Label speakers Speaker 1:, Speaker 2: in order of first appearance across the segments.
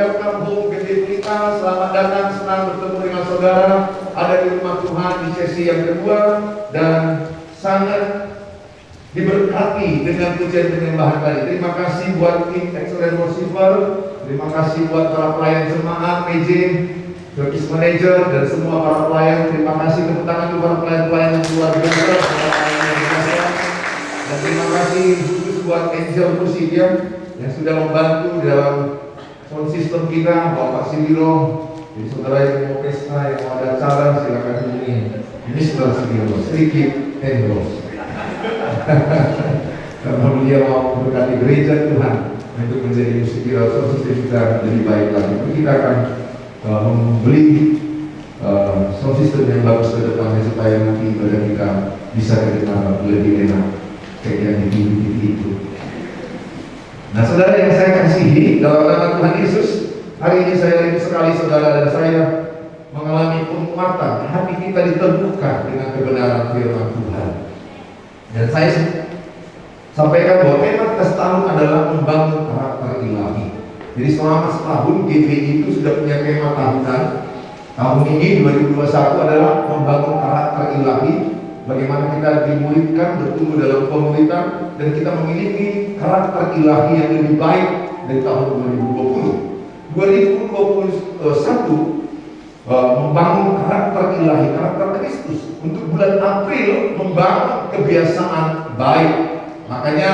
Speaker 1: welcome home Gede Pelita. Selamat datang, senang bertemu dengan saudara ada di rumah Tuhan di sesi yang kedua, dan sangat diberkati dengan pujian penyembahan tadi. Terima kasih buat tim Excellent Worshiper, terima kasih buat para pelayan jemaat, PJ, service manager, dan semua para pelayan. Terima kasih, tepuk tangan untuk para pelayan-pelayan yang luar biasa, dan terima kasih khusus buat Angel Musik yang sudah membantu dalam sound system kita, Bapak Sidiro. Jadi saudara yang mau pesta, yang mau ada acara, silakan hubungi Mr. Sidiro, sedikit endorse. Karena beliau mau memberkati gereja Tuhan untuk menjadi musik sound system kita lebih baik lagi. Kita akan membeli sound system yang bagus ke depannya supaya nanti ibadah kita bisa kedengaran lebih enak kayak yang di TV itu. Nah, saudara yang saya kasihi dalam nama Tuhan Yesus, hari ini saya rindu sekali saudara dan saya mengalami penguatan, hati kita diteguhkan dengan kebenaran firman Tuhan. Dan saya sampaikan bahwa tema kita setahun adalah membangun karakter ilahi. Jadi selama setahun GBI itu sudah punya tema tahunan. Tahun ini 2021 adalah membangun karakter ilahi. Bagaimana kita dimuridkan, bertumbuh dalam pemuridan, dan kita memiliki karakter ilahi yang lebih baik dari tahun 2020. 2021 membangun karakter ilahi, karakter Kristus. Untuk bulan April membangun kebiasaan baik. Makanya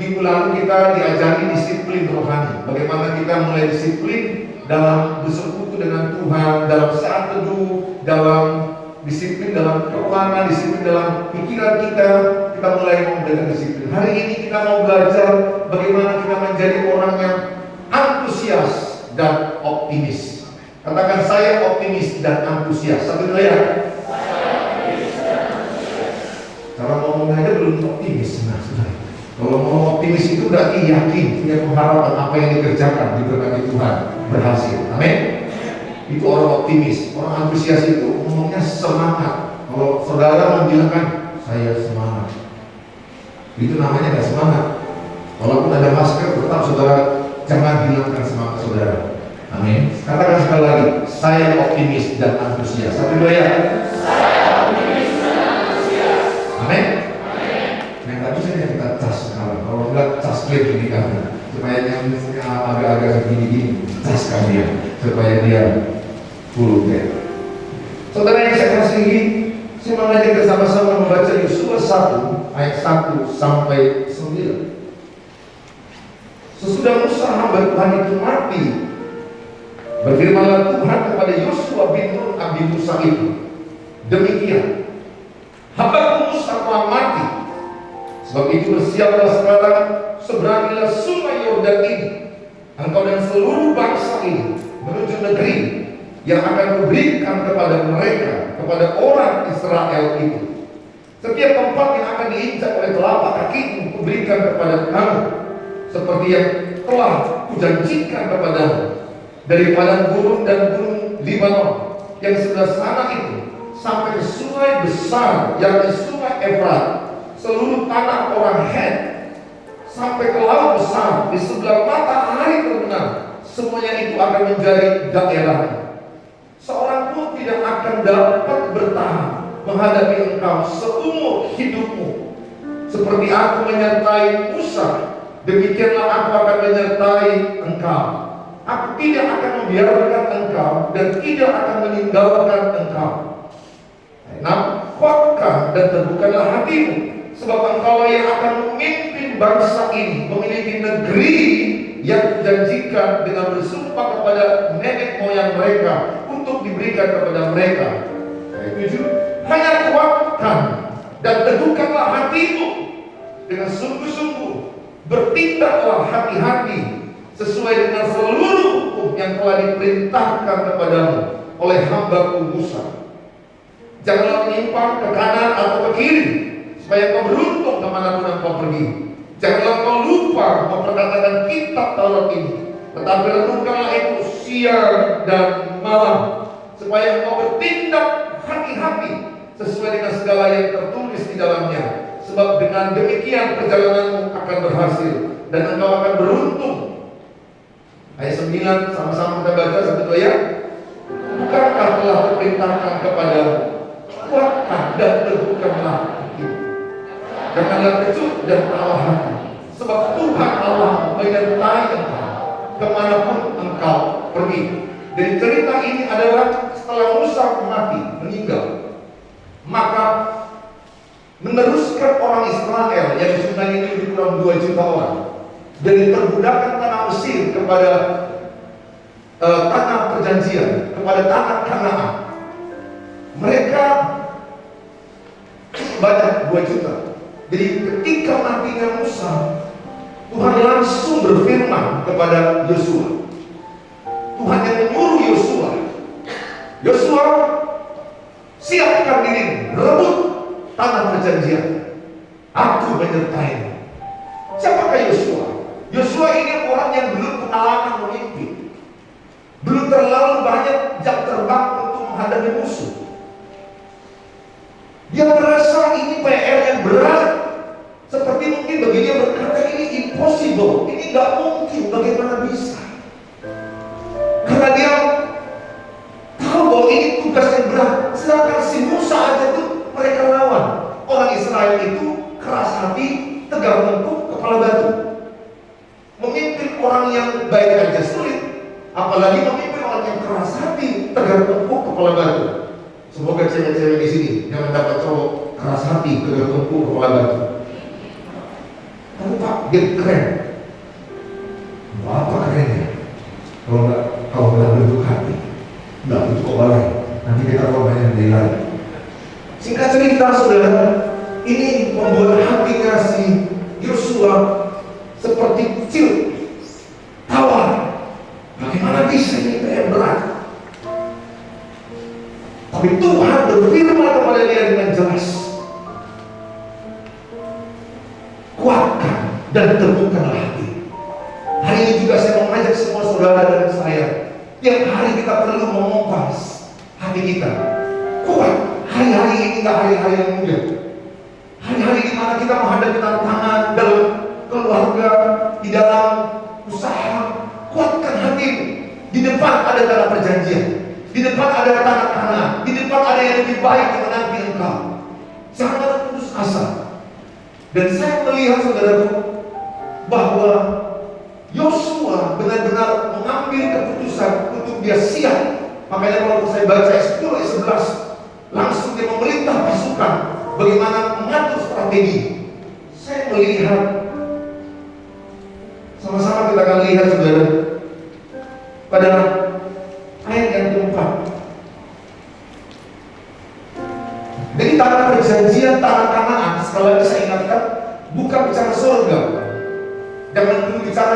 Speaker 1: minggu lalu kita diajari disiplin rohani. Bagaimana kita mulai disiplin dalam bersekutu dengan Tuhan, dalam saat teduh, dalam disiplin dalam keuangan, disiplin dalam pikiran kita mulai dengan disiplin. Hari ini kita mau belajar bagaimana kita menjadi orang yang antusias dan optimis. Katakan, saya optimis dan antusias. Satu dua ya. Cara ngomong aja belum optimis. Nah, kalau mau optimis itu berarti yakin, punya pengharapan apa yang dikerjakan diberkati Tuhan berhasil. Amin. Itu orang optimis. Orang antusias itu ngomongnya semangat. Kalau saudara membilangkan saya semangat, itu namanya gak semangat. Walaupun ada masker, tetap saudara jangan hilangkan semangat saudara. Amin. Katakan sekali lagi, saya optimis dan antusias. Satu dua ya. Saya optimis dan antusias. Amin. Yang tadi saya kita cas sekarang. Kalau enggak cas clear ini kan, supaya yang agak-agak gini-gini, caskan dia supaya dia full ya. Saudara yang saya kasihi, saya mengajak bersama-sama membaca Yosua 1 ayat 1 sampai 9. Sesudah Musa hamba Tuhan itu mati, berfirmanlah Tuhan kepada Yosua bin Nun abdi Musa itu, demikian, hambaku Musa telah mati. Sebab itu bersiaplah sekarang, seberangilah sungai Yordan ini, engkau dan seluruh bangsa ini menuju negeri yang akan kuberikan kepada mereka, kepada orang Israel itu. Setiap tempat yang akan diinjak oleh telapak kakimu kuberikan kepada kamu, seperti yang telah kujanjikan kepadamu, dari padang gurun dan gunung Libanon yang sebelah sana itu sampai ke sungai besar, yakni sungai Efrat, seluruh tanah orang Het, sampai ke laut besar di sebelah matahari terbenam. Semuanya itu akan menjadi daerah. Seorang pun tidak akan dapat bertahan menghadapi engkau seumur hidupmu. Seperti aku menyertai Musa, demikianlah aku akan menyertai engkau. Aku tidak akan membiarkan engkau dan tidak akan meninggalkan engkau. Kuatkan dan teguhkanlah hatimu, sebab engkau yang akan memimpin bangsa ini, memiliki negeri yang dijanjikan dengan bersumpah kepada nenek moyang mereka untuk diberikan kepada mereka. Ayat 7, hanya kuatkan dan teguhkanlah hatimu dengan sungguh-sungguh, bertindaklah hati-hati sesuai dengan seluruh hukum yang telah diperintahkan kepadamu oleh hambaku Musa. Janganlah menyimpang ke kanan atau ke kiri, supaya kau beruntung kemanapun engkau pergi. Janganlah kau lupa memperkatakan kitab Taurat ini, tetapi renungkanlah itu siang dan malam, supaya engkau bertindak hati-hati sesuai dengan segala yang tertulis di dalamnya. Sebab dengan demikian perjalananmu akan berhasil dan engkau akan beruntung. Ayat 9 sama-sama kita baca, 1 2 ya. Bukankah telah kuperintahkan kepadamu, kuatkan dan teguhkanlah hatimu. Janganlah kecut dan tawa hati, sebab Tuhan Allah menyertai engkau kemanapun engkau pergi. Dan cerita ini adalah setelah Musa mati, meninggal, maka meneruskan orang Israel yang jumlahnya ini lebih kurang 2 juta orang dari perbudakan tanah Mesir kepada tanah perjanjian, kepada tanah Kanaan. Mereka banyak 2 juta. Jadi ketika matinya Musa, Tuhan langsung berfirman kepada Yosua. Tuhan yang menyuruh Yosua, Yosua, siapkan diri, rebut tanah perjanjian. Aku menyertaimu. Siapakah Yosua? Yosua ini orang yang belum pengalaman memimpin, belum terlalu banyak jam terbang untuk menghadapi musuh. Dia merasa ini PR yang berat. Seperti mungkin bagi dia berkata ini impossible, ini gak mungkin, bagaimana bisa? Karena dia tahu bahwa ini tugas yang berat. Sedangkan si Musa aja tuh mereka lawan. Orang Israel itu keras hati, tegar tengkuk, kepala batu. Memimpin orang yang baik aja sulit, apalagi memimpin orang yang keras hati, tegar tengkuk, kepala batu. Semoga cewek-cewek di sini jangan dapat cowok keras hati, tegar tengkuk, kepala batu. Tapi Pak, dia keren. Apa kerennya? Kalau nggak bentuk hati, nggak bentuk kepala. Nanti kita korbannya nilai. Singkat cerita, saudara, ini membuat hatinya si Yosua seperti kecil, tawar. Bagaimana bisa ini PR berat? Tapi Tuhan berfirman kepada dia dengan jelas, kuatkan dan teguhkanlah hati. Hari ini juga saya mau mengajak semua saudara dan saya, tiap hari kita perlu memompas hati kita. Kuat. Hari-hari ini nggak hari-hari yang mudah. Hari-hari di mana kita menghadapi tantangan dalam keluarga, di dalam usaha. Kuatkan hatimu. Di depan ada tanah perjanjian, di depan ada tanah Kanaan, di depan ada yang lebih baik yang menanti engkau. Jangan putus asa. Dan saya melihat saudaraku bahwa Yosua benar-benar mengambil keputusan untuk dia siap. Makanya kalau saya baca ayat 10 ayat 11, langsung dia memerintah pasukan bagaimana mengatur strategi. Saya melihat, sama-sama kita akan lihat saudara, pada ayat yang keempat. Jadi tanah perjanjian, tanah Kanaan, sekali lagi saya ingatkan, bukan bicara surga. Jangan dulu bicara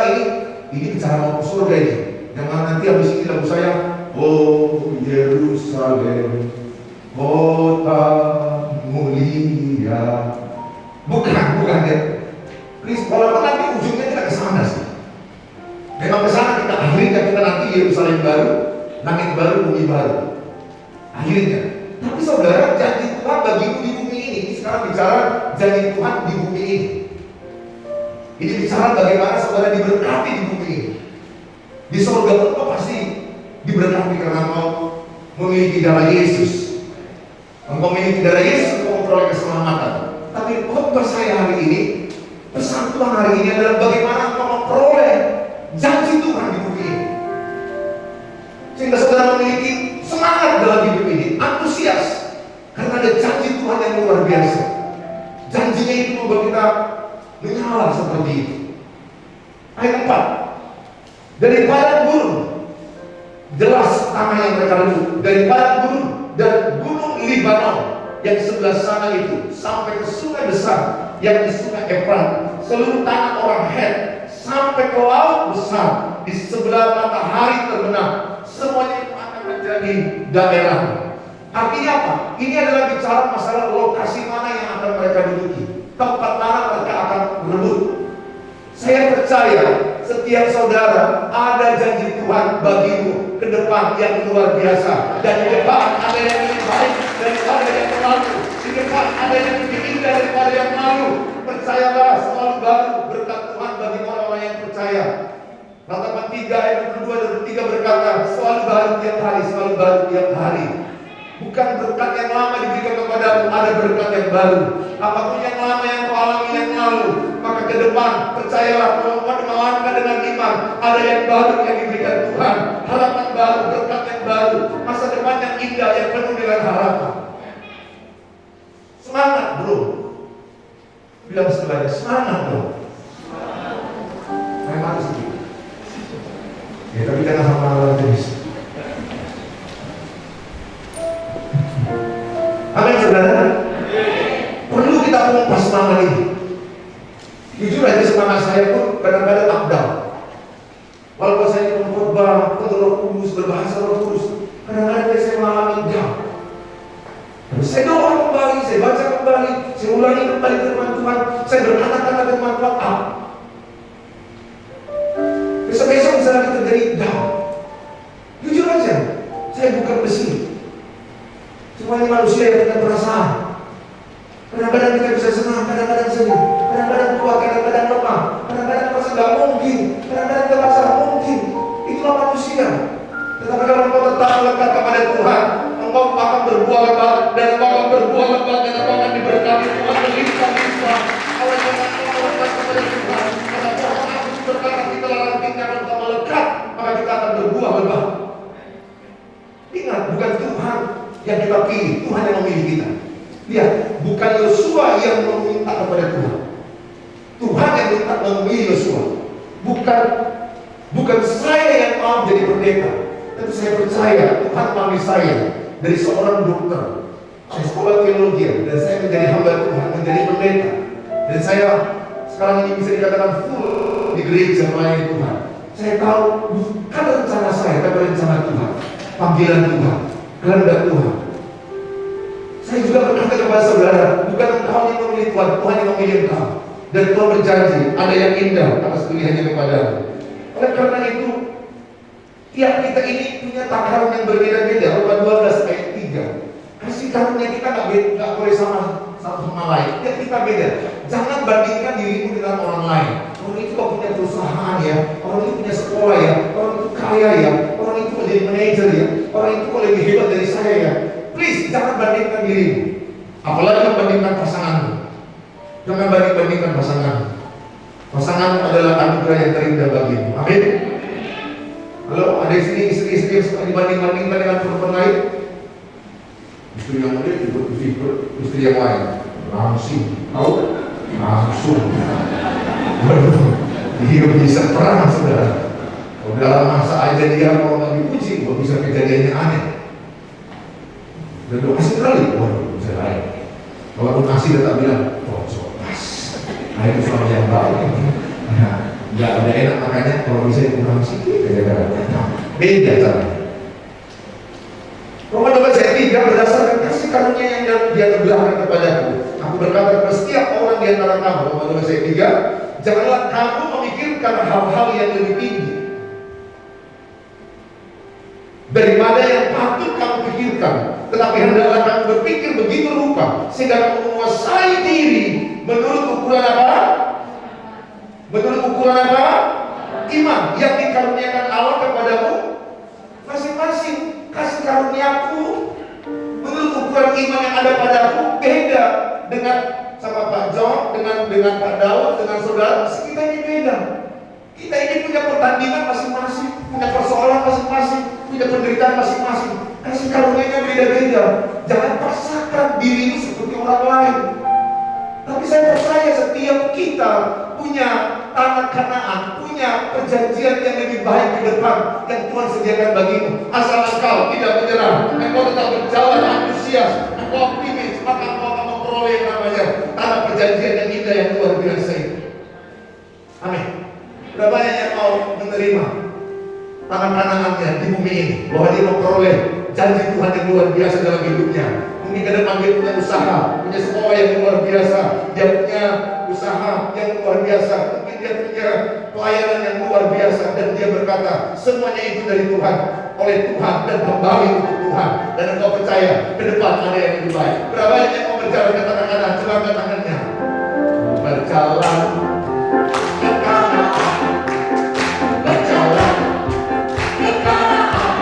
Speaker 1: ini bicara mau ke surga ini. Jangan nanti habis ini lagu saya, oh Yerusalem, kota mulia. Bukan ya. Please, walaupun nanti ujungnya kita ke sana sih. Memang ke sana kita akhirnya kita nanti Yerusalem baru, langit baru, bumi baru. Akhirnya. Tapi saudara, janji Tuhan bagimu di bumi ini. Sekarang bicara janji Tuhan di bumi ini. Ini bicara bagaimana saudara diberkati di bumi ini. Di surga pun kau pasti diberkati karena kau memiliki darah Yesus. Engkau memiliki darah Yesus, engkau memperoleh keselamatan. Tapi khotbah saya hari ini, pesan Tuhan hari ini adalah bagaimana engkau memperoleh janji Tuhan di bumi ini. Sehingga saudara memiliki semangat dalam hidup ini, antusias, karena ada janji Tuhan yang luar biasa. Janjinya itu membuat kita menyala seperti itu. Ayat 4, dari padang gurun, jelas tanah yang mereka rebut, dari padang gurun dan gunung Libanon yang sebelah sana itu sampai ke sungai besar yang di sungai Efrat, seluruh tanah orang Het, sampai ke laut besar di sebelah matahari terbenam, semuanya itu akan menjadi daerah. Artinya apa? Ini adalah bicara masalah lokasi mana yang akan mereka duduki, tempat mana mereka akan berebut. Saya percaya setiap saudara ada janji Tuhan bagimu ke depan yang luar biasa. Dan di depan ada yang lebih baik daripada yang lalu. Di depan ada yang lebih indah daripada yang lalu. Percayalah, selalu baru berkat Tuhan bagi orang-orang yang percaya. Ratapan 3 ayat tiap hari, selalu baru tiap hari. Bukan berkat yang lama diberikan kepadamu, ada berkat yang baru. Apapun yang lama yang kau alami yang lalu, maka ke depan percayalah, kalau kau melangkah dengan iman, ada yang baru yang diberikan Tuhan. Harapan baru, berkat yang baru, masa depan yang indah yang penuh dengan harapan. Semangat bro. Bilang sebelahnya, semangat bro. Saya mati sedikit. Ya tapi jangan sama lawan jenis. Amin saudara. Perlu kita pompas semangat ini. Jujur aja semangat saya pun kadang-kadang up down. Walaupun saya khotbah, Roh Kudus, berbahasa Roh Kudus, kadang-kadang saya mengalami down. Saya doa kembali, saya baca kembali, saya ulangi kembali firman Tuhan, saya berkata-kata firman Tuhan up. Besok-besok bisa lagi terjadi down. Jujur aja, saya bukan besi. Semuanya manusia yang punya perasaan. Kadang-kadang kita bisa senang, kadang-kadang sedih, kadang-kadang kuat, kadang-kadang lemah, kadang-kadang merasa gak mungkin, kadang-kadang terasa mungkin. Itulah manusia. Tetapi kalau engkau tetap melekat kepada Tuhan, engkau akan berbuah lebat, dan engkau akan berbuah lebat, dan engkau akan diberkati Tuhan berlimpah-limpah. Oleh karena engkau melekat kepada Tuhan, karena Tuhan berkata kita larang kita kalau engkau melekat, maka kita akan berbuah lebat. Ingat, bukan Tuhan yang kita pilih, Tuhan yang memilih kita. Lihat, bukan Yosua yang meminta kepada Tuhan. Tuhan yang minta memilih Yosua. Bukan saya yang mau jadi pendeta, tapi saya percaya Tuhan melalui saya dari seorang dokter. Saya sekolah teologi dan saya menjadi hamba Tuhan, menjadi pendeta. Dan saya sekarang ini bisa dikatakan full di gereja melayani Tuhan. Saya tahu bukan rencana saya, tapi rencana Tuhan, panggilan Tuhan, kehendak Tuhan. Saya juga berkata kepada saudara, bukan engkau yang memilih Tuhan, Tuhan yang memilih engkau. Dan Tuhan berjanji, ada yang indah atas pilihannya kepadamu. Oleh karena itu, tiap kita ini punya takaran yang berbeda-beda. Roma 12 ayat 3. Kasih karunia kita nggak boleh sama satu sama lain. Tiap kita beda. Jangan bandingkan dirimu dengan orang lain. Orang itu kok punya perusahaan ya, orang itu punya sekolah ya, orang itu kaya ya, orang itu menjadi manajer ya, orang itu kok lebih hebat dari saya ya. Please, jangan bandingkan dirimu. Apalagi membandingkan pasanganmu. Jangan bandingkan pasanganmu. Pasangan adalah anugerah yang terindah bagimu. Amin. Halo, ada di sini istri-istri yang suka dibanding-bandingkan dengan perempuan lain. Istri yang muda juga istri yang lain. Langsung, tahu? Langsung. Hidup bisa perang, saudara. Kalau dalam masa aja dia mau nggak dipuji, kok bisa kejadiannya aneh. Dan doa sekali, waduh, bisa lain. Walaupun kasih tetap bilang, pas. Nah itu suami yang baik. Nah, nggak ada enak makanya kalau bisa dikurang sedikit, beda caranya. Roma 12 ayat 3 berdasarkan kasih karunia yang dia terbelahkan kepadaku. Aku berkata kepada setiap orang di antara kamu, Roma 12 ayat 3, janganlah kamu memikirkan hal-hal yang lebih tinggi daripada yang patut kamu pikirkan, tetapi hendaklah kamu berpikir begitu rupa sehingga kamu menguasai diri menurut ukuran apa? Menurut ukuran apa? Iman yang dikaruniakan Allah kepadamu masing-masing. Kasih karuniaku menurut ukuran iman yang ada padaku beda dengan sama Pak John, dengan Pak Daud, dengan saudara. Kita ini beda. Kita ini punya pertandingan masing-masing, punya persoalan masing-masing, punya penderitaan masing-masing. Kasih karunia-Nya beda-beda. Jangan paksakan dirimu seperti orang lain. Tapi saya percaya setiap kita punya tanah Kanaan, punya perjanjian yang lebih baik ke depan yang Tuhan sediakan bagimu. Asal engkau tidak menyerah, engkau tetap berjalan antusias, engkau optimis, maka engkau akan memperoleh yang namanya tanah perjanjian yang indah yang luar biasa ini. Amin. Berapa banyak yang mau menerima tanah Kanaannya di bumi ini, bahwa dia memperoleh janji Tuhan yang luar biasa dalam hidupnya. Mungkin ke depan dia punya usaha, punya sekolah yang luar biasa, dia punya usaha yang luar biasa, mungkin dia punya pelayanan yang luar biasa, dan dia berkata semuanya itu dari Tuhan, oleh Tuhan, dan kembali untuk Tuhan. Dan engkau percaya ke depan ada yang lebih baik. Berapa banyak yang mau berjalan ke tangan kanan? Coba angkat tangannya. Berjalan ke kanan, berjalan ke kanan,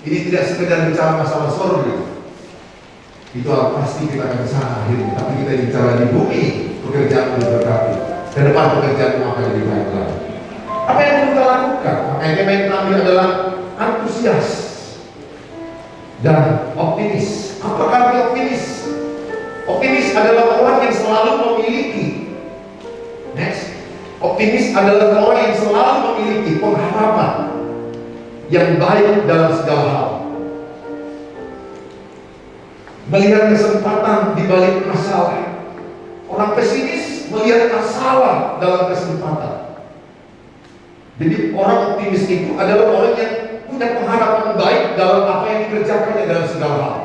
Speaker 1: Ini tidak sekedar bicara masalah surga. Itu pasti kita akan ke sana akhirnya. Tapi kita bicara di bumi, pekerjaan berberkati. Ke depan pekerjaan akan lebih baik lagi. Apa yang perlu kita lakukan? Makanya tema yang kami adalah antusias dan optimis. Apakah arti optimis? Optimis adalah orang yang selalu memiliki. Next. Optimis adalah orang yang selalu memiliki pengharapan yang baik dalam segala hal. Melihat kesempatan di balik masalah. Orang pesimis melihat masalah dalam kesempatan. Jadi orang optimis itu adalah orang yang punya pengharapan baik dalam apa yang dikerjakannya dalam segala hal.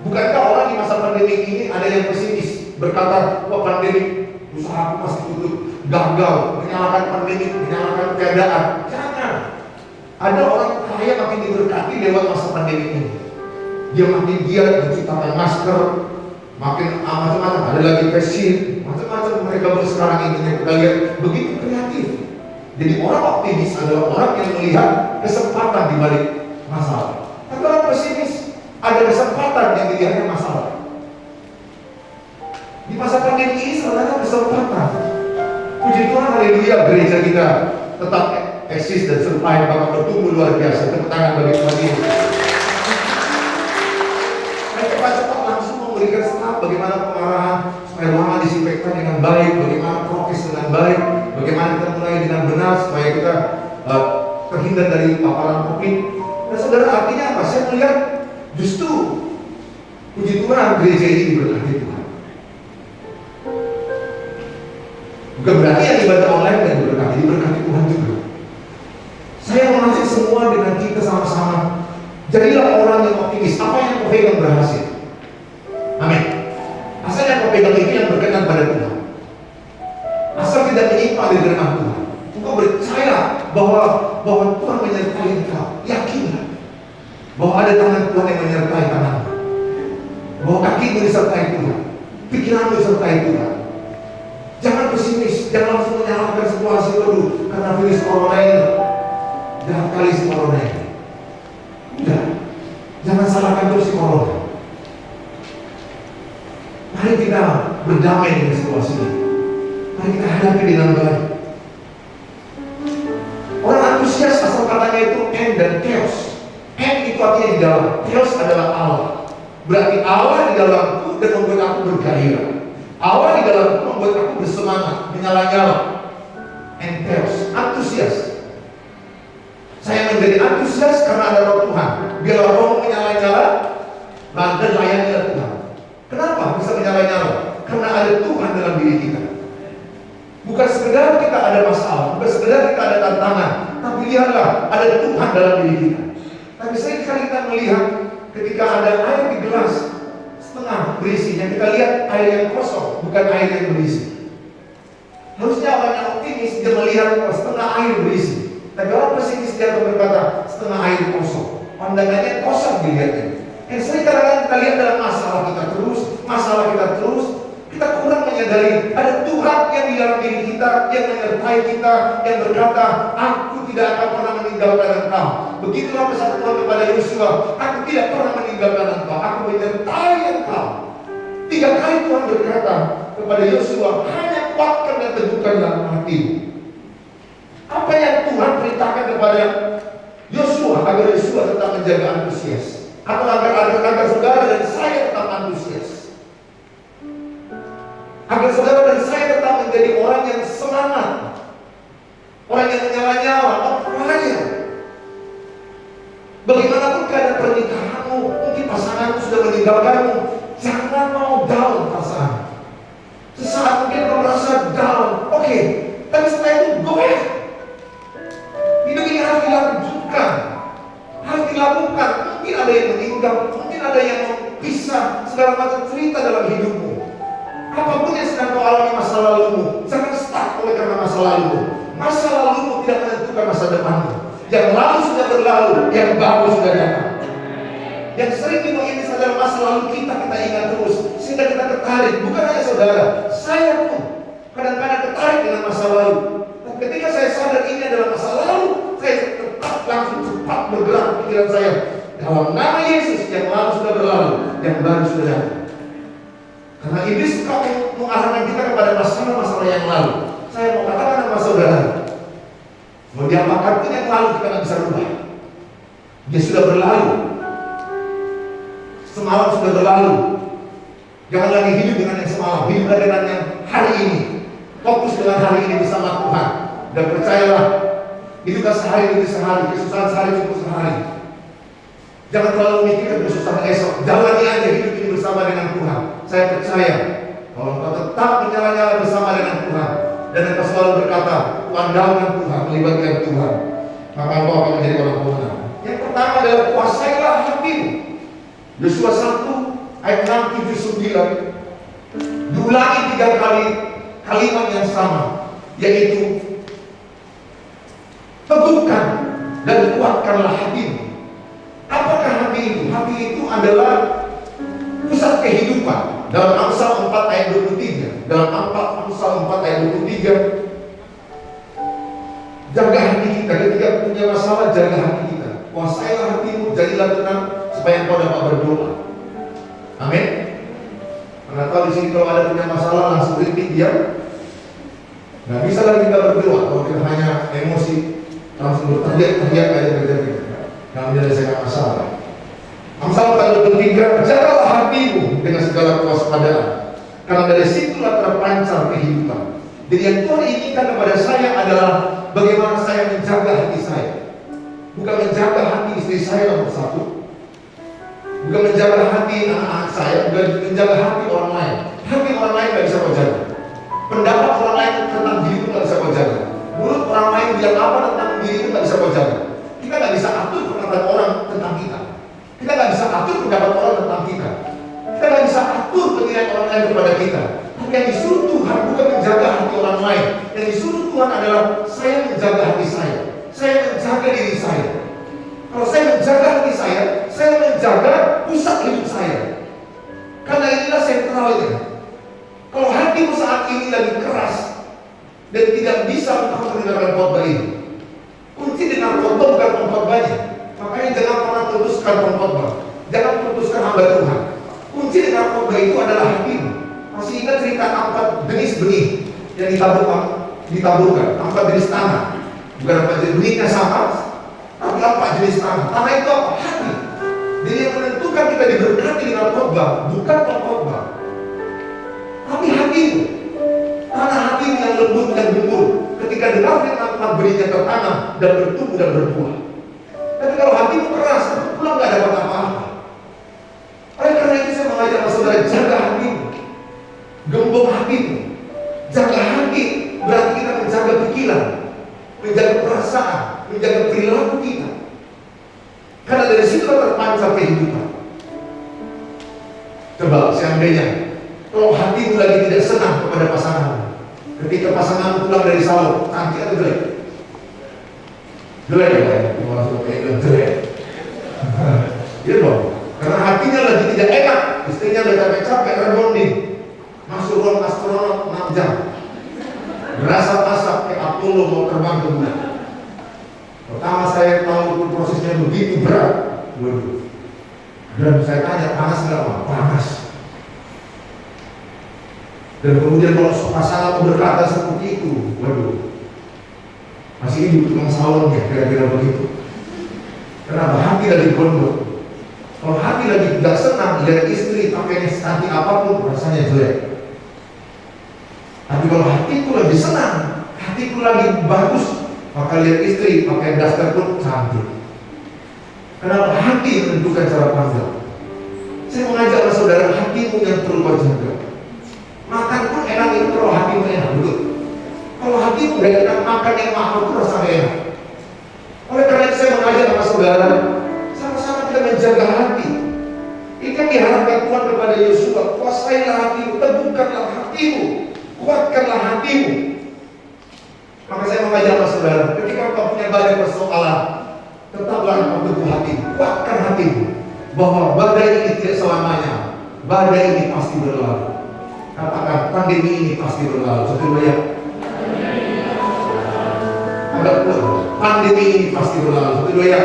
Speaker 1: Bukankah orang di masa pandemi ini ada yang pesimis, berkata, wah pandemi, usahaku masih tutup, gagal, menyalahkan pandemi, menyalahkan keadaan. Jangan. Ada orang kaya makin diberkati lewat masa pandemi ini. Dia makin giat menciptakan masker, makin macam-macam. Ada lagi fashion, macam-macam mereka sekarang ini kita lihat begitu kreatif. Jadi orang optimis adalah orang yang melihat kesempatan di balik masalah. Tapi orang pesimis ada kesempatan yang dilihatnya masalah. Di masa pandemi ini sebenarnya kesempatan. Puji Tuhan, haleluya, gereja kita tetap eksis dan survive, bahkan bertumbuh luar biasa. Tepuk tangan bagi Tuhan ini. Cepat-cepat langsung memberikan staf bagaimana pengarahan supaya ruangan disinfektan dengan baik, bagaimana prokes dengan baik, bagaimana kita mulai dengan benar supaya kita terhindar dari paparan COVID. Dan saudara, artinya apa? Saya melihat justru puji Tuhan gereja ini diberkati Tuhan. Bukan berarti yang ibadah online dan diberkati Tuhan juga. Saya mengajak semua dengan kita sama-sama. Jadilah orang yang optimis. Apa yang kau pegang berhasil. Amin. Asal yang kau pegang itu yang berkenan pada Tuhan. Asal tidak menyimpang dari firman Tuhan. Engkau percaya bahwa Tuhan menyertai engkau. Yakinlah bahwa ada tangan Tuhan yang menyertai tanganmu. Bahwa kakimu disertai Tuhan, pikiranmu disertai Tuhan. Jangan pesimis, jangan langsung menyalahkan situasi dulu karena virus corona ini. Jangan kali si corona ini. Udah, jangan salahkan terus si corona. Mari kita berdamai dengan situasi ini. Mari kita hadapi dengan baik. Orang antusias asal katanya itu N dan Theos. N itu artinya di dalam, Theos adalah Allah. Berarti Allah di dalamku dan membuat aku bergairah. Allah di dalamku membuat aku bersemangat, menyala-nyala. And Theos, antusias. Saya menjadi antusias karena ada roh Tuhan. Biar roh menyala-nyala, dan layanilah Tuhan. Kenapa bisa menyala-nyala? Karena ada Tuhan dalam diri kita. Bukan sekedar kita ada masalah, bukan sekedar kita ada tantangan, tapi lihatlah ada Tuhan dalam diri kita. Tapi seringkali kita melihat ketika ada air di gelas setengah berisinya, kita lihat air yang kosong, bukan air yang berisi. Harusnya orang yang optimis dia melihat setengah air berisi. Tapi orang pesimis dia akan berkata setengah air kosong. Pandangannya kosong dilihatnya. Yang sering kadang-kadang kita lihat dalam masalah kita terus, kita kurang menyadari ada Tuhan yang di dalam diri kita, yang menyertai kita, yang berkata, aku tidak akan pernah meninggalkan engkau. Begitulah pesan Tuhan kepada Yosua, aku tidak pernah meninggalkan engkau, aku menyertai engkau. 3 kali Tuhan berkata kepada Yosua, hanya kuatkan dan teguhkanlah hatimu. Apa yang Tuhan perintahkan kepada Yosua agar Yosua tetap menjaga antusias, atau agar saudara dan saya tetap antusias, agar saudara dan saya tetap menjadi orang yang semangat, orang yang menyala-nyala, on-fire. Bagaimanapun keadaan pernikahanmu, mungkin pasanganmu sudah meninggalkanmu, jangan mau down perasaan. Sesaat mungkin kau merasa down, oke, tapi setelah itu go ahead. Hidup ini harus dilanjutkan, harus dilakukan. Mungkin ada yang meninggal, mungkin ada yang bisa segala macam cerita dalam hidupmu. Apapun yang sedang kau alami masa lalumu, jangan stuck oleh karena masa lalumu. Masa lalumu tidak menentukan masa depanmu. Yang lalu sudah berlalu, yang baru sudah datang. Yang sering kita ini adalah masa lalu kita ingat terus, sehingga kita tertarik. Bukan hanya saudara, saya pun kadang-kadang tertarik dengan masa lalu. Dan ketika saya sadar ini adalah masa lalu, saya tetap langsung cepat bergerak pikiran saya. dalam nama Yesus, yang lalu sudah berlalu, yang baru sudah datang. Karena iblis suka mengarahkan kita kepada masalah-masalah yang lalu. Saya mau katakan sama saudara, mau diapakan pun yang lalu kita nggak bisa rubah. Dia sudah berlalu. Semalam sudah berlalu. Jangan lagi hidup dengan yang semalam, hidup dengan yang hari ini. Fokus dengan hari ini bersama Tuhan. Dan percayalah, hiduplah sehari demi sehari, kesusahan sehari cukup sehari. Jangan terlalu mikirkan kesusahan esok. Jalani aja hidup ini bersama dengan Tuhan. Saya percaya, kalau engkau tetap menyala-nyala bersama dengan Tuhan, dan engkau selalu berkata, andalkan Tuhan, melibatkan Tuhan, maka engkau akan menjadi orang pemenang. Yang pertama adalah kuasailah hatimu. Yosua 1 ayat 6, 7, 9 diulangi 3 kali kalimat yang sama, yaitu teguhkan dan kuatkanlah hatimu. Apakah hati itu? Hati itu adalah pusat kehidupan. Dalam Amsal 4 ayat 23, dalam Amsal 4 ayat 23, jaga hati kita. Ketika punya masalah, jaga hati kita. Kuasailah hatimu, jadilah tenang, supaya engkau dapat berdoa. Amin. Karena tahu di sini kalau ada punya masalah langsung berhenti diam. Nggak bisa lagi kita berdoa kalau kita hanya emosi, langsung berteriak-teriak aja terjadi. Yang menyelesaikan masalah. Amsal 4:23, jagalah hatimu dengan segala kewaspadaan, karena dari situlah terpancar kehidupan. Jadi yang Tuhan inginkan kepada saya adalah bagaimana saya menjaga hati saya. Bukan menjaga hati istri saya nomor satu, bukan menjaga hati anak-anak saya, bukan menjaga hati orang lain. Hati orang lain gak bisa kau jaga. Pendapat orang lain tentang dirimu gak bisa kau jaga. Mulut orang lain bilang apa tentang dirimu gak bisa kau jaga. Kita gak bisa atur perkataan orang tentang kita. Kita gak bisa atur pendapat orang tentang kita. Kita gak bisa atur penilaian orang lain kepada kita. Tapi yang disuruh Tuhan bukan menjaga hati orang lain. Yang disuruh Tuhan adalah saya menjaga hati saya. Saya menjaga diri saya. Kalau saya menjaga hati saya menjaga pusat hidup saya. Karena inilah sentralnya. Kalau hatimu saat ini lagi keras dan tidak bisa untuk mendengarkan khotbah ini, kunci dengan khotbah bukan pengkhotbahnya. Makanya jangan pernah putuskan pengkhotbah, jangan putuskan hamba Tuhan. Kunci dengan khotbah itu adalah hatimu. Masih ingat cerita 4 jenis benih yang ditaburkan, 4 jenis tanah. Bukan 4 jenis benihnya sama, tapi 4 jenis tanah. Tanah itu apa? Hati. Jadi yang menentukan kita diberkati dengan khotbah bukan pengkhotbah, tapi hatimu. Karena hatimu yang lembut dan gembur ketika dengar firman Tuhan, benihnya tertanam dan bertumbuh dan berbuah. Tapi kalau hatimu keras, pulang gak dapat apa-apa. Oleh karena itu saya mengajak saudara, jaga hatimu, gembok hatimu. Jaga hati berarti kita menjaga pikiran, menjaga perasaan, menjaga perilaku kita. Karena dari situ terpancar kehidupan. Coba seandainya kalau hatimu lagi tidak senang kepada pasanganmu, ketika pasanganmu pulang dari sawah, cantik atau jelek? Jelek ya, jelek. Iya dong. Karena hatinya lagi tidak enak, istrinya lagi capek-capek rebonding, masuk ruang astronot 6 jam, berasap-asap kayak Apollo mau terbang ke bulan. Pertama saya tahu prosesnya begitu berat, waduh. Dan saya tanya, panas nggak Pak? Panas. Dan kemudian kalau pasangan berkata seperti itu, waduh, masih hidup tukang salon ya, kira-kira begitu. Kenapa? Hati lagi gondok. Kalau hati lagi tidak senang, lihat istri pakainya secantik apapun, rasanya jelek. Tapi kalau hatiku lagi senang, hatiku lagi bagus, maka lihat istri pakai daster pun cantik. Kenapa? Hati menentukan cara pandang. Saya mengajak saudara, hatimu yang perlu kau jaga. Makan pun enak itu kalau hatimu enak, betul. Kalau hatimu gak enak, makan yang mahal itu rasanya enak. Oleh karena itu saya mengajak sama saudara, sama-sama kita menjaga hati. Itu yang diharapkan Tuhan kepada Yosua. Kuasailah hatimu, teguhkanlah hatimu, kuatkanlah hatimu. Maka saya mengajak sama saudara, ketika kau punya banyak persoalan, tetaplah kau teguh hatimu, kuatkan hatimu, bahwa badai ini tidak selamanya, badai ini pasti berlalu. Katakan, pandemi ini pasti berlalu. Satu dua. Agak kuat. Pandemi ini pasti berlalu. Satu dua.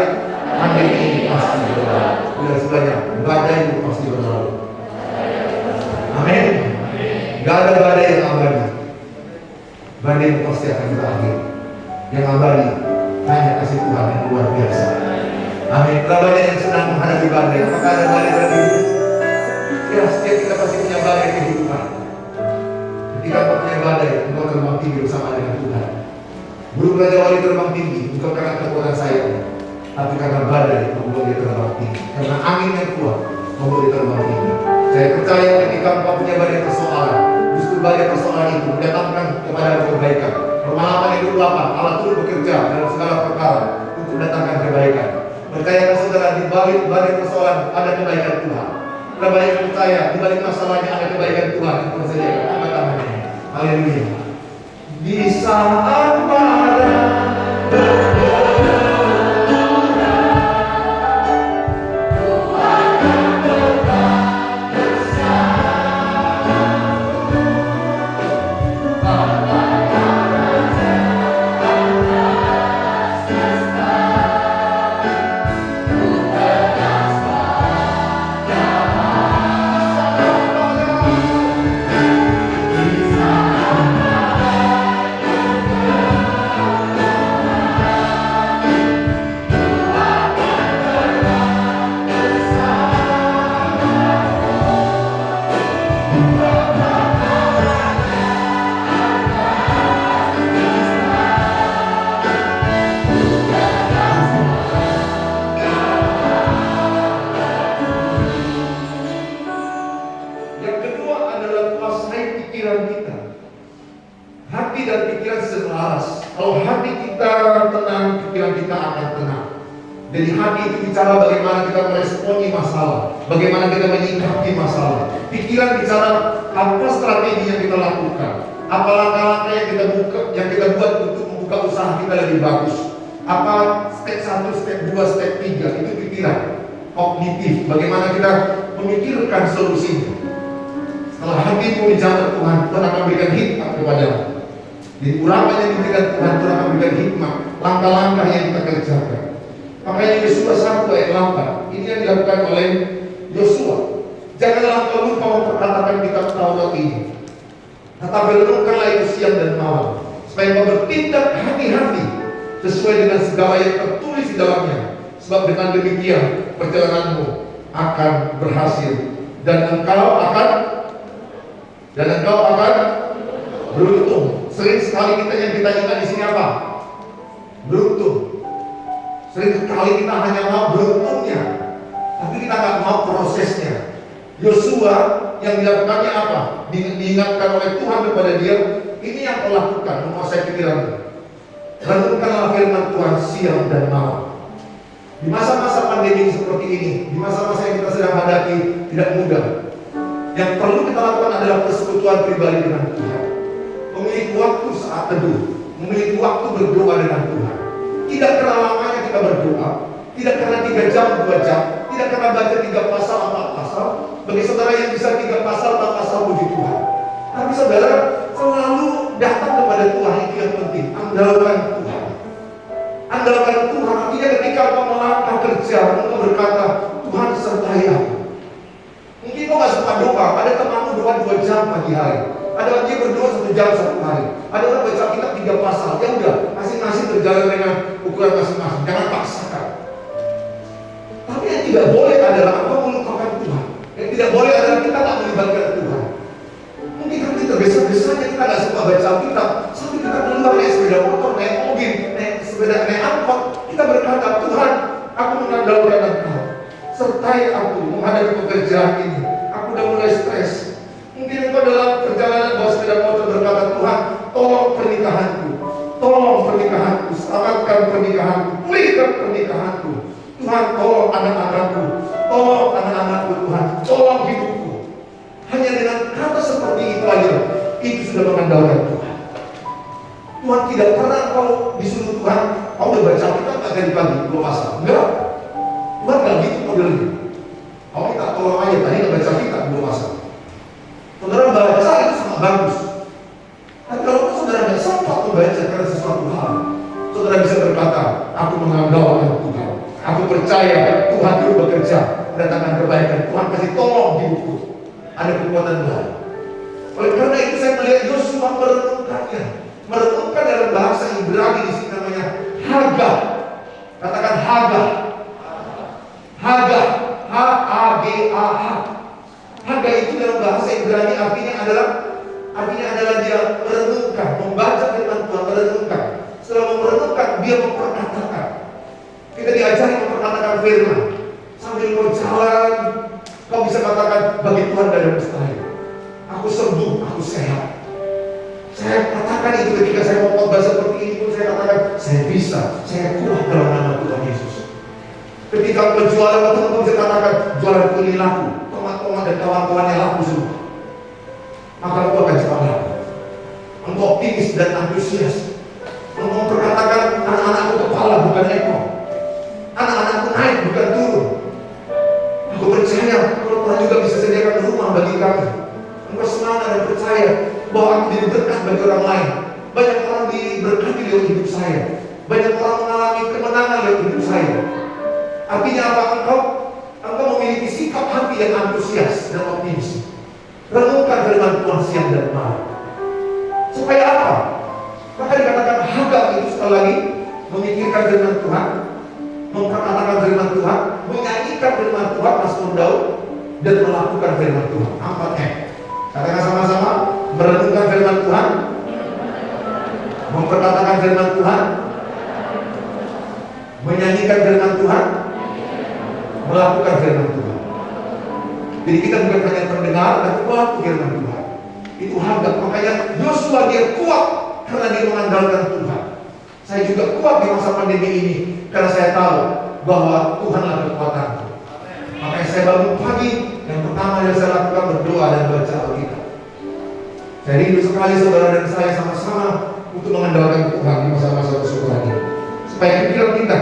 Speaker 1: Pandemi ini pasti berlalu. Amin. Berapa banyak yang senang menghadapi badai? Apakah ada badai dalam hidup? Ya, setiap kita pasti punya badai kehidupan. Ketika kau punya badai, engkau terbang tinggi bersama dengan Tuhan. Burung Raja Wali terbang tinggi, bukan karena kekuatan sayap, tapi karena badai membuat dia terbang tinggi. Karena angin yang kuat membuat dia terbang tinggi. Saya percaya ketika engkau punya badai persoalan, justru badai persoalan itu mendatangkan kepada kebaikan. Pengalaman itu lapang, Allah turut bekerja dalam segala perkara untuk mendatangkan kebaikan. Percayakan saudara, di balik badai persoalan ada kebaikan Tuhan. Berapa yang percaya di balik masalahnya ada kebaikan Tuhan yang Tuhan sediakan? Angkat tangannya. Haleluya. Di saat jadi hati itu bicara bagaimana kita meresponi masalah, bagaimana kita menyikapi masalah. Pikiran bicara apa strategi yang kita lakukan, apa langkah-langkah yang kita buat untuk membuka usaha kita lebih bagus. Apa step 1, step 2, step 3, itu pikiran kognitif. Bagaimana kita memikirkan solusinya. Setelah hatimu dijamah Tuhan, Tuhan akan berikan hikmat kepadamu. Jadi urapan yang diberikan Tuhan, Tuhan akan berikan hikmat, langkah-langkah yang kita kerjakan. Makanya Yosua 1 ayat 8 ini yang dilakukan oleh Yosua. Janganlah engkau lupa memperkatakan kitab Taurat ini, tetapi renungkanlah itu siang dan malam, supaya engkau bertindak hati-hati sesuai dengan segala yang tertulis di dalamnya. Sebab dengan demikian perjalananmu akan berhasil dan engkau akan beruntung. Sering sekali yang kita ingat di sini apa? Beruntung. Sering kali kita hanya mau beruntungnya, tapi kita nggak mau prosesnya. Yosua yang dilakukannya apa? Diingatkan oleh Tuhan kepada dia, ini yang kau lakukan, menguasai pikiranmu. Renungkanlah firman Tuhan siang dan malam. Di masa-masa pandemi seperti ini, di masa-masa yang kita sedang hadapi tidak mudah. Yang perlu kita lakukan adalah persekutuan pribadi dengan Tuhan. Memiliki waktu saat teduh, memiliki waktu berdoa dengan Tuhan. Tidak karena lamanya kita berdoa, tidak karena 3 jam, 2 jam, tidak karena baca 3 pasal, 4 pasal. Bagi saudara yang bisa 3 pasal, 4 pasal, puji Tuhan. Tapi saudara selalu datang kepada Tuhan, itu yang penting. Andalkan Tuhan. Andalkan Tuhan, artinya ketika kau melangkah kerja, engkau berkata, Tuhan sertai aku. Mungkin kau gak suka doa, ada temanmu doa 2 jam pagi hari. Ada lagi berdoa 1 jam 1 hari. Ada orang baca kitab 3 pasal. Ya udah, masing-masing berjalan dengan ukuran masing-masing. Jangan paksakan. Tapi yang tidak boleh adalah engkau melupakan Tuhan. Yang tidak boleh adalah kita tak melibatkan Tuhan. Mungkin kan kita besar-besarnya kita gak suka baca kitab, sampai kita keluar naik sepeda motor, naik mobil, naik angkot. Kita berkata, Tuhan, aku mengandalkan Engkau. Sertai aku menghadapi pekerjaan ini. Aku udah mulai stres. Mungkin engkau dalam perjalanan bawa sepeda motor berkata, Tuhan, tolong pernikahanku, tolong pernikahanku, selamatkan pernikahanku, pulihkan pernikahanku. Tuhan, tolong anak-anakku, tolong anak-anakku, Tuhan, tolong hidupku. Hanya dengan kata seperti itu aja, itu sudah mengandalkan Tuhan. Tuhan tidak pernah kau disuruh Tuhan, kau udah baca kitab gak dari pagi, belum pasal. Enggak, Tuhan gak gitu modelnya. Kau minta tolong aja, tadi gak baca kitab, belum pasal. Saudara baca itu sangat bagus. Tapi kalau saudara tidak sempat membaca karena sesuatu hal, saudara bisa berkata, aku mengandalkan Tuhan. Aku percaya Tuhan itu bekerja, mendatangkan kebaikan. Tuhan pasti tolong hidupku. Ada kekuatan baru. Oleh karena itu saya melihat Yosua merenungkannya. Merenungkan dalam bahasa Ibrani di sini namanya Hagah. Katakan Hagah. H-A-G-A-H. Haga itu dalam bahasa Ibrani artinya adalah dia merenungkan, membaca firman Tuhan, merenungkan. Setelah merenungkan, dia memperkatakan. Kita diajari memperkatakan firman. Sambil kau jalan, kau bisa katakan, bagi Tuhan tidak ada mustahil. Aku sembuh, aku sehat. Saya katakan itu ketika saya mau khotbah seperti ini pun saya katakan, saya bisa, saya kuat dalam nama Tuhan Yesus. Ketika berjualan, waktu bisa katakan, jualan ini laku, tomat-tomat dan kawan-kawannya laku semua. Maka engkau akan cepat laku. Engkau optimis dan antusias. Engkau berkatakan, anak-anakku kepala bukan ekor, anak-anakku naik bukan turun. Aku percaya kalau Tuhan juga bisa sediakan rumah bagi kami. Engkau semangat dan percaya bahwa aku jadi berkat bagi orang lain. Banyak orang diberkati lewat hidup saya. Banyak orang mengalami kemenangan lewat hidup saya. Artinya apa? Engkau memiliki sikap hati yang antusias dan optimis. Renungkan firman Tuhan siang dan malam. Supaya apa? Maka dikatakan Hagar itu sekali lagi memikirkan firman Tuhan, memperkatakan firman Tuhan, menyanyikan firman Tuhan, Mazmur Daud, dan melakukan firman Tuhan. 4M. Katakan sama-sama, merenungkan firman Tuhan, memperkatakan firman Tuhan, menyanyikan firman Tuhan, melakukan firman Tuhan. Jadi kita bukan hanya pendengar dan pelaku firman Tuhan. Itu Hagar. Makanya Yosua dia kuat karena dia mengandalkan Tuhan. Saya juga kuat di masa pandemi ini karena saya tahu bahwa Tuhanlah kekuatanku. Makanya saya bangun pagi, yang pertama yang saya lakukan berdoa dan baca Alkitab. Saya rindu sekali saudara dan saya sama-sama untuk mengandalkan Tuhan di masa-masa kesukaran ini, supaya pikiran kita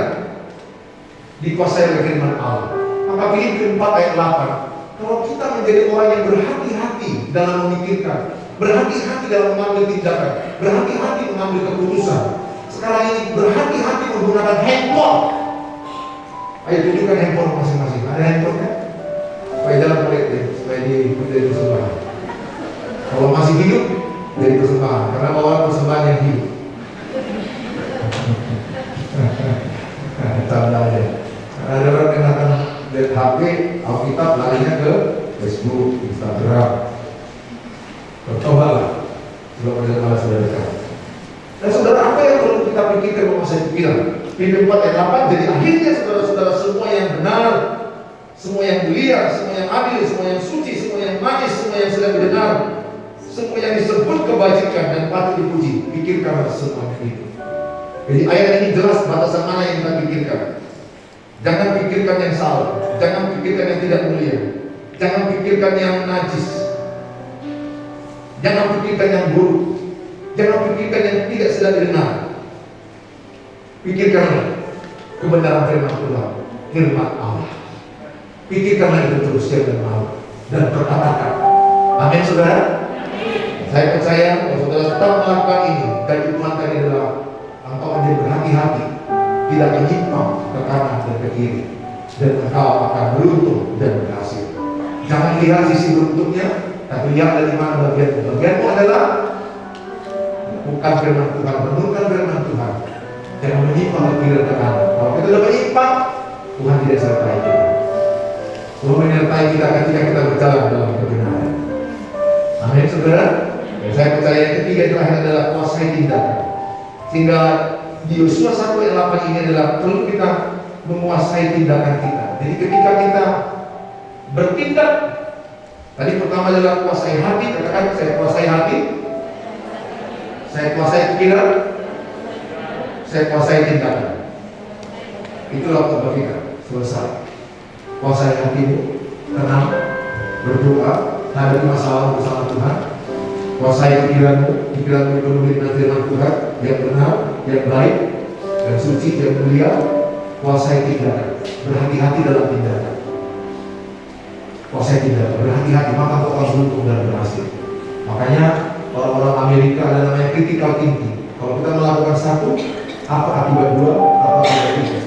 Speaker 1: dikuasai oleh firman Allah. Maka Filipi 4 ayat 8, kalau kita menjadi orang yang berhati-hati dalam memikirkan, berhati-hati dalam mengambil tindakan, berhati-hati mengambil keputusan. Sekarang ini berhati-hati menggunakan handphone. Ayo tunjukkan handphone masing-masing. Ada handphone kan? Supaya jalan balik deh, supaya jadi persembahan. Kalau masih hidup, jadi persembahan. Karena bawa persembahan yang hidup. Tanda aja. Karena ada orang yang akan lihat HP, Alkitab larinya ke Facebook, Instagram. Bertobatlah sebelum ada malas saudara. Dan saudara, apa yang perlu kita pikirkan menguasai pikiran? Filipi 4 ayat 8, jadi akhirnya saudara-saudara semua yang benar, semua yang mulia, semua yang adil, semua yang suci, semua yang manis, semua yang sedang didengar, semua yang disebut kebajikan dan patut dipuji, pikirkanlah semuanya itu. Jadi ayat ini jelas batasan mana yang kita pikirkan. Jangan pikirkan yang salah, jangan pikirkan yang tidak mulia, jangan pikirkan yang najis, jangan pikirkan yang buruk, jangan pikirkan yang tidak sedang didengar. Pikirkanlah kebenaran firman Tuhan, firman Allah. Pikirkanlah itu terus siang dan malam dan perkatakan. Amin saudara. Saya percaya kalau saudara tetap melakukan ini, dan Tuhan tadi adalah engkau menjadi berhati-hati, tidak menyimpang ke kanan dan ke kiri, dan engkau akan beruntung dan berhasil. Jangan lihat sisi beruntungnya, tapi lihat dari mana bagianmu. Bagianmu adalah bukan firman Tuhan, menurunkan firman Tuhan. Jangan menyimpang ke kiri dan ke kanan. Kalau kita sudah menyimpang, Tuhan tidak sertai kita. Tuhan menyertai kita ketika kita berjalan dalam kebenaran. Amin saudara. Saya percaya yang ketiga terakhir adalah kuasai tindakan. Sehingga di Yosua 1 ayat 8 ini adalah perlu kita menguasai tindakan kita. Jadi ketika kita bertindak, tadi pertama adalah kuasai hati. Katakan saya kuasai hati, saya kuasai pikiran, saya kuasai tindakan. Itulah khotbah kita selesai. Kuasai hatimu, tenang, berdoa, hadapi masalah bersama Tuhan. Kuasai pikiranmu penuhi dengan firman Tuhan yang benar, yang baik, dan suci, yang mulia. Kuasai tindakan, berhati-hati dalam tindakan. Kuasai tindakan, berhati-hati, maka kau akan beruntung dan berhasil. Makanya orang-orang Amerika ada namanya critical thinking. Kalau kita melakukan satu, apa akibat dua, apa akibat tiga.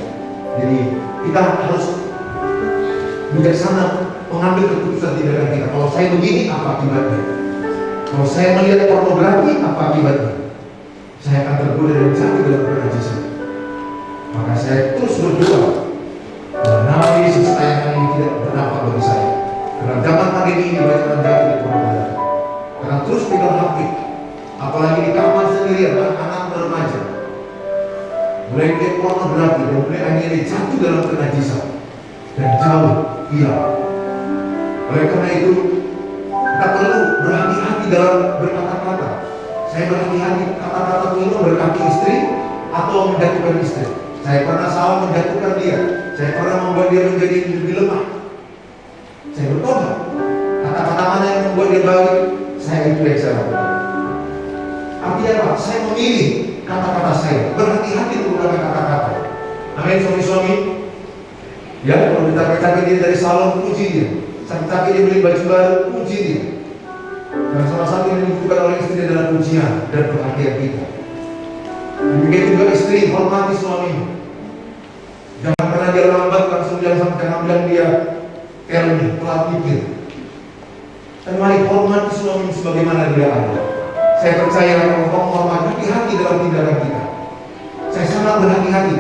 Speaker 1: Jadi kita harus bijaksana mengambil keputusan tindakan kita. Kalau saya begini, apa akibatnya? Kalau saya melihat pornografi, apa akibatnya? Saya akan tergoda dan jatuh dalam kenajisan. Maka saya terus berdoa, dalam nama Yesus tayangan ini tidak bernama pandemi ini banyak orang jatuh di korban karena terus pegang HP, apalagi di kamar sendirian, anak remaja mulai melihat pornografi dan mulai akhirnya jatuh dalam kenajisan dan jauh hilang. Oleh karena itu kita perlu berhati-hati dalam berkata-kata. Saya berhati-hati kata-kata itu memberkati istri atau menjatuhkan istri. Saya pernah salah menjatuhkan dia. Saya pernah membuat dia menjadi lebih lemah. Saya bertobat. Kata-kata mana yang membuat dia baik, saya itu yang saya lakukan. Artinya apa? Saya memilih kata-kata saya. Berhati-hati menggunakan kata-kata. Amin, suami-suami. Ya, kalau kita capek dia dari salon, puji dia. Capek dia beli baju baru, puji dia. Dan salah satu yang dibutuhkan oleh istri adalah pujian dan perhatian kita. Demikian juga istri, hormati suami. Jangan pernah dia lambat langsung jangan bilang dia telat pikir. Dan mari hormati suami sebagaimana dia ada. Saya percaya kalau menghormati, hati-hati dalam tindakan kita. Saya sangat berhati-hati.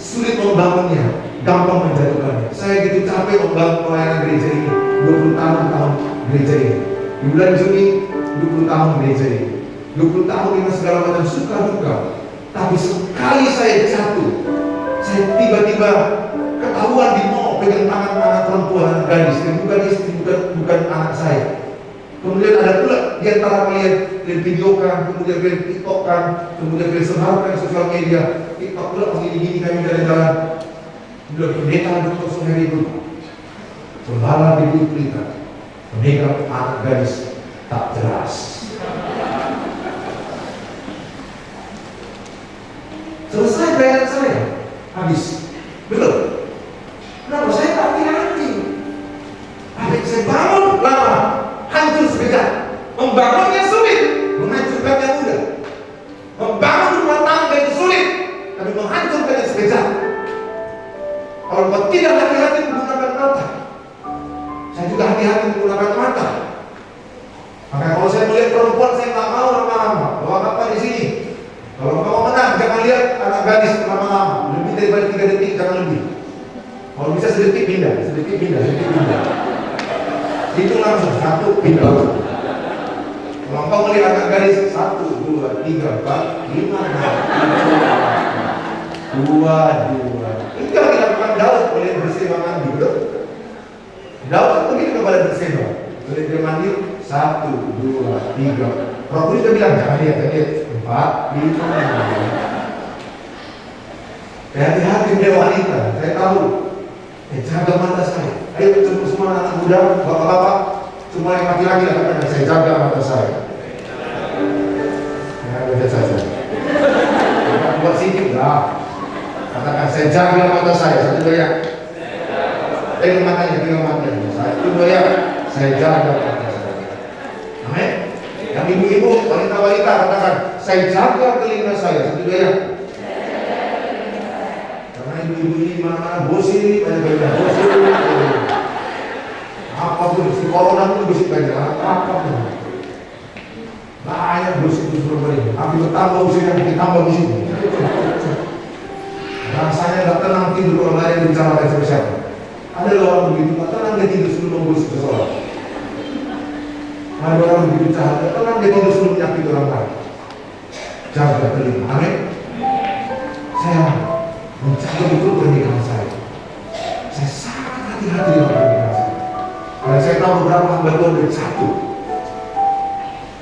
Speaker 1: Sulit membangunnya, gampang menjatuhkannya. Saya gitu capek membangun pelayanan gereja ini 20 tahun gereja ini. Di bulan Juni 20 tahun gereja ini, 20 tahun dengan segala macam suka duka. Tapi sekali saya jatuh, saya tiba-tiba ketahuan di mall pegang tangan anak perempuan, anak gadis, dan bukan istri, bukan anak saya. Kemudian ada pula di antara kalian videokan, kemudian kalian tiktokan, kemudian kalian sebarkan di sosial media. TikTok pula begini-gini kami jalan-jalan. Sudah pendeta Dr. Suheri itu Sembala di berita memegang anak gadis tak jelas. Selesai bayaran saya, habis. Betul? Kenapa saya tak hati-hati? Habis saya bangun lama, hancur sekejap. Membangunnya sulit, menghancurkannya mudah. Membangun rumah tangga itu sulit, tapi menghancurkannya sekejap. Kalau kau tidak hati-hati menggunakan mata, saya juga hati-hati menggunakan mata. Maka kalau saya melihat perempuan, saya tak mau lama-lama. Bawa apa di sini? Kalau kamu menang, jangan lihat anak gadis lama-lama. Lebih daripada 3 detik, jangan lebih. Kalau bisa sedetik pindah. Itu langsung 1 pindah. Kalau kau melihat anak gadis 1, 2, 3, 4, 5, 6, 2. Itu yang dilakukan Daud oleh bersembah mandi, betul? Daud itu begitu kepada bersembah. Oleh dia mandi 1, 2, 3. Roh Kudus sudah bilang jangan lihat 4, 5, 6. Hati-hati dia wanita, saya tahu. Jaga mata saya. Ayo semua anak muda, bapak-bapak, semua yang laki-laki lakukan, saya jaga mata saya. Ya, lihat saja. Buat sikit lah. Katakan saya jaga mata saya. Satu dua ya. Pegang matanya. Satu dua ya. Saya jaga mata saya. Amin. Yang ibu-ibu, wanita-wanita katakan saya jaga telinga saya. Satu dua ya. Karena ibu-ibu ini mana-mana gosip, banyak gosip. Apapun, si corona pun gosip banyak. Apapun. Banyak gosip berbeda. Tapi bertambah gosipnya, ditambah gosip. Rasanya gak tenang tidur kalau nggak ada bicara dengan siapa. Ada orang begitu, gak tenang dia tidur sebelum menggosip seseorang. Ada orang begitu jahat, gak tenang dia tidur sebelum menyakiti orang lain. Jaga telinga, amin. Saya menjaga betul pernikahan saya. Saya sangat hati-hati dengan pernikahan saya. Karena saya tahu beberapa hamba Tuhan jadi satu.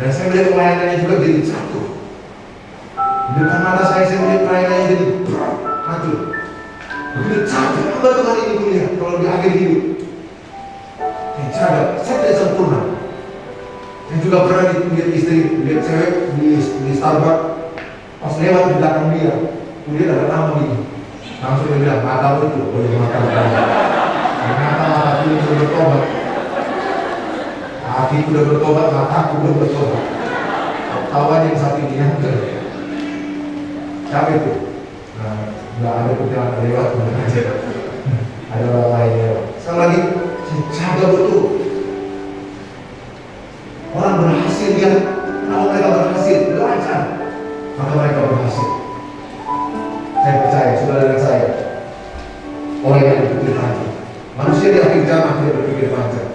Speaker 1: Dan saya melihat pelayanannya juga jadi satu. Di depan mata saya melihat pelayanannya jadi hancur. Begitu capek hamba Tuhan ini kuliah kalau di akhir hidup. Jaga, saya tidak sempurna. Saya juga pernah lihat istri, lihat cewek di Starbucks, pas lewat di belakang dia, kemudian ada nama gitu. Langsung dia bilang, mata itu boleh makan. Ternyata mata itu sudah bertobat. Hati sudah bertobat, mataku sudah bertobat. Tawa yang satu ini yang siapa itu? Nggak ada perjalanan lewat, ada orang lain lewat. Sekali lagi, saya jaga betul. Orang berhasil dia, kalau mereka berhasil, belajar, maka mereka berhasil. Saya percaya, saudara dan saya, orang yang berpikir panjang. Manusia di akhir zaman tidak berpikir panjang.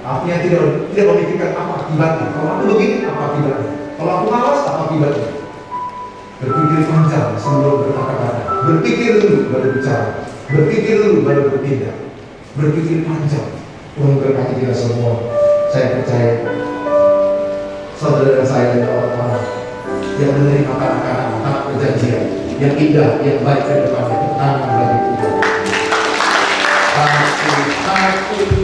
Speaker 2: Artinya tidak memikirkan apa akibatnya. Kalau aku begini, apa akibatnya? Kalau aku malas, apa akibatnya? Berpikir panjang sebelum berkata-kata. Berpikir dulu baru bicara. Berpikir dulu baru bertindak. Berpikir panjang. Tuhan berkati kita semua. Saya percaya saudara saya dan orang-orang yang menerima kata-kata perjanjian yang indah, yang baik ke depannya, tangan bagi Tuhan. Aku